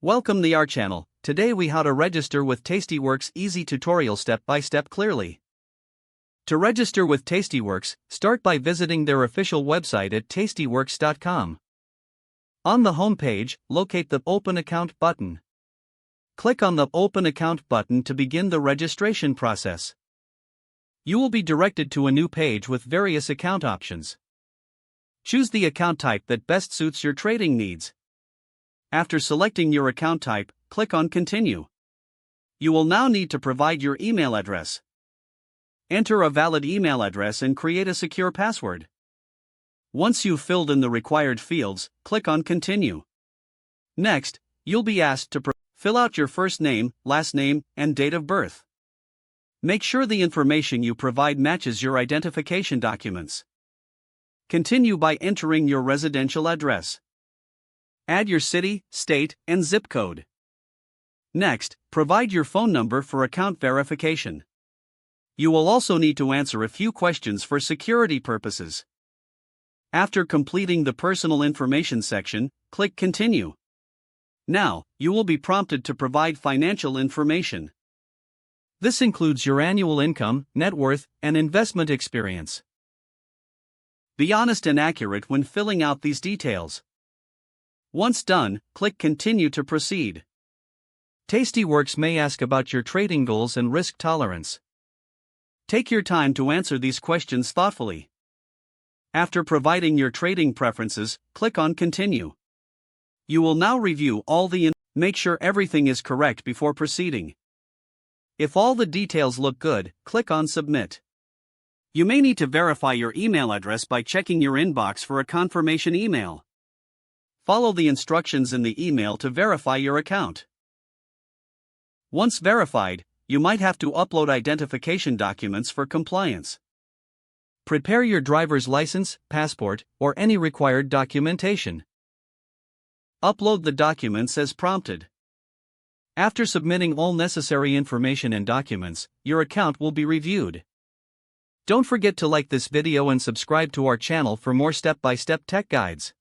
Welcome to our channel. Today we how to register with Tastyworks easy tutorial step by step clearly. To register with Tastyworks, start by visiting their official website at tastyworks.com. On the home page, locate the Open Account button. Click on the Open Account button to begin the registration process. You will be directed to a new page with various account options. Choose the account type that best suits your trading needs. After selecting your account type, click on Continue. You will now need to provide your email address. Enter a valid email address and create a secure password. Once you've filled in the required fields, click on Continue. Next, you'll be asked to fill out your first name, last name, and date of birth. Make sure the information you provide matches your identification documents. Continue by entering your residential address. Add your city, state, and zip code. Next, provide your phone number for account verification. You will also need to answer a few questions for security purposes. After completing the personal information section, click Continue. Now, you will be prompted to provide financial information. This includes your annual income, net worth, and investment experience. Be honest and accurate when filling out these details. Once done, click Continue to proceed. Tastyworks may ask about your trading goals and risk tolerance. Take your time to answer these questions thoughtfully. After providing your trading preferences, click on Continue. You will now review all the make sure everything is correct before proceeding. If all the details look good, click on Submit. You may need to verify your email address by checking your inbox for a confirmation email. Follow the instructions in the email to verify your account. Once verified, you might have to upload identification documents for compliance. Prepare your driver's license, passport, or any required documentation. Upload the documents as prompted. After submitting all necessary information and documents, your account will be reviewed. Don't forget to like this video and subscribe to our channel for more step-by-step tech guides.